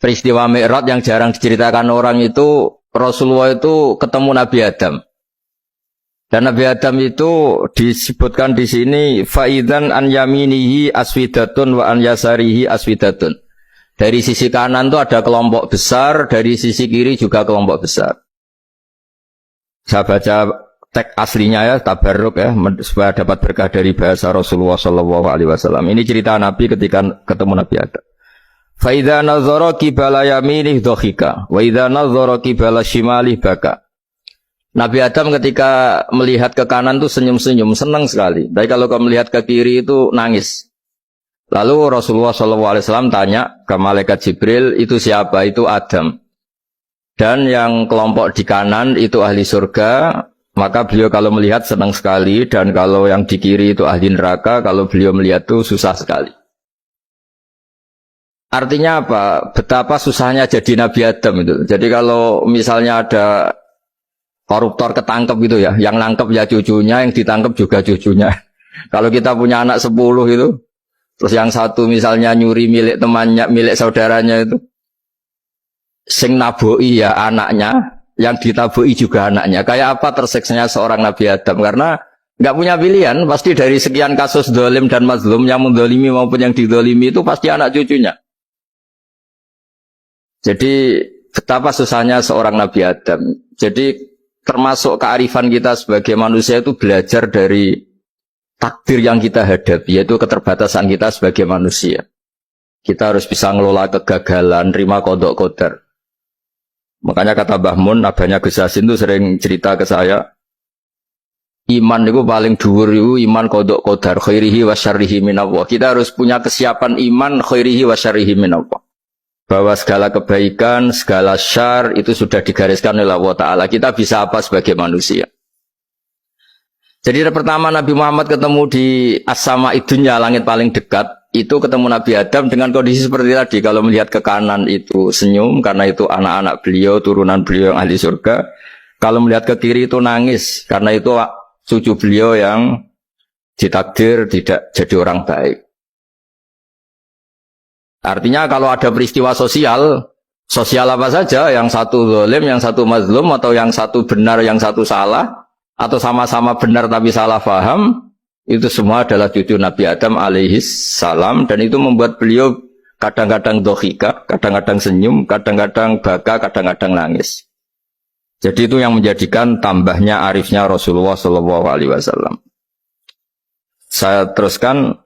peristiwa Mi'raj yang jarang diceritakan orang itu Rasulullah itu ketemu Nabi Adam. Dan Nabi Adam itu disebutkan di sini faidan an yaminihi aswidatun wa an yasarihi aswidatun. Dari sisi kanan itu ada kelompok besar, dari sisi kiri juga kelompok besar. Saya baca teks aslinya ya, tabarruk ya, supaya dapat berkah dari bahasa Rasulullah SAW. Ini cerita Nabi ketika ketemu Nabi Adam. Faidha nazara qibala yaminih dhakhika, wa idza nazara qibala shimalih baka. Nabi Adam ketika melihat ke kanan itu senyum-senyum, senang sekali. Tapi kalau melihat ke kiri itu nangis. Lalu Rasulullah SAW tanya ke malaikat Jibril, itu siapa? Itu Adam. Dan yang kelompok di kanan itu ahli surga, maka beliau kalau melihat senang sekali. Dan kalau yang di kiri itu ahli neraka, kalau beliau melihat itu susah sekali. Artinya apa? Betapa susahnya jadi Nabi Adam itu. Jadi kalau misalnya ada koruptor ketangkep gitu ya, yang nangkep ya cucunya, yang ditangkep juga cucunya. Kalau kita punya anak 10 itu, terus yang satu misalnya nyuri milik temannya, milik saudaranya itu, sing naboi ya anaknya, yang ditaboi juga anaknya. Kayak apa tersiksanya seorang Nabi Adam? Karena nggak punya pilihan, pasti dari sekian kasus dolim dan mazlum, yang mendolimi maupun yang didolimi itu pasti anak cucunya. Jadi betapa susahnya seorang Nabi Adam. Jadi termasuk kearifan kita sebagai manusia itu belajar dari takdir yang kita hadapi, yaitu keterbatasan kita sebagai manusia. Kita harus bisa ngelola kegagalan, terima kodok qadar. Makanya kata Mbah Mun, abahnya Gus Hasin itu sering cerita ke saya, iman itu paling dhuwur itu iman kodok qadar, khairihi wa syarrihi minallah. Kita harus punya kesiapan iman khairihi wa syarrihi minallah. Bahwa segala kebaikan, segala syar itu sudah digariskan oleh Allah Ta'ala. Kita bisa apa sebagai manusia? Jadi pertama Nabi Muhammad ketemu di as-sama idunya, langit paling dekat, itu ketemu Nabi Adam dengan kondisi seperti tadi. Kalau melihat ke kanan itu senyum, karena itu anak-anak beliau, turunan beliau yang ahli surga. Kalau melihat ke kiri itu nangis, karena itu cucu beliau yang ditakdir tidak jadi orang baik. Artinya kalau ada peristiwa sosial apa saja, yang satu zalim, yang satu mazlum, atau yang satu benar, yang satu salah, atau sama-sama benar tapi salah faham, itu semua adalah cucu Nabi Adam alaihis salam, dan itu membuat beliau kadang-kadang dohika, kadang-kadang senyum, kadang-kadang baka, kadang-kadang nangis. Jadi itu yang menjadikan tambahnya arifnya Rasulullah SAW. Saya teruskan.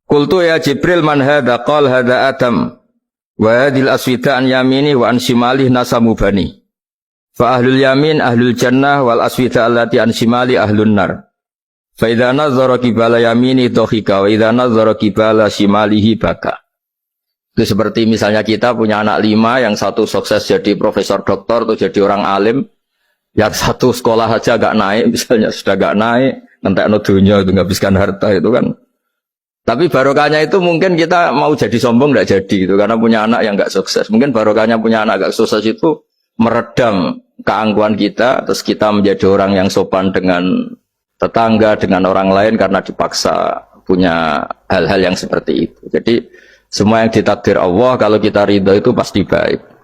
Qultu ya Jibril man hadha qal hadha Adam wa hadhil aswida an yamini wa an shimali nasamu bani fa ahlul yamin ahlul jannah wal aswida allati an shimali ahlun nar fa idza nazara qibala yamini dhahika wa idza nazara qibala shimalihi baka. Itu seperti misalnya kita punya anak 5, yang satu sukses jadi profesor doktor atau jadi orang alim, yang satu sekolah aja gak naik, misalnya sudah gak naik, ngentekno dunya itu nghabiskan harta itu kan. Tapi barokahnya itu mungkin kita mau jadi sombong tidak jadi itu karena punya anak yang nggak sukses. Mungkin barokahnya punya anak nggak sukses itu meredam keangkuhan kita, terus kita menjadi orang yang sopan dengan tetangga, dengan orang lain karena dipaksa punya hal-hal yang seperti itu. Jadi semua yang ditakdir Allah kalau kita ridho itu pasti baik.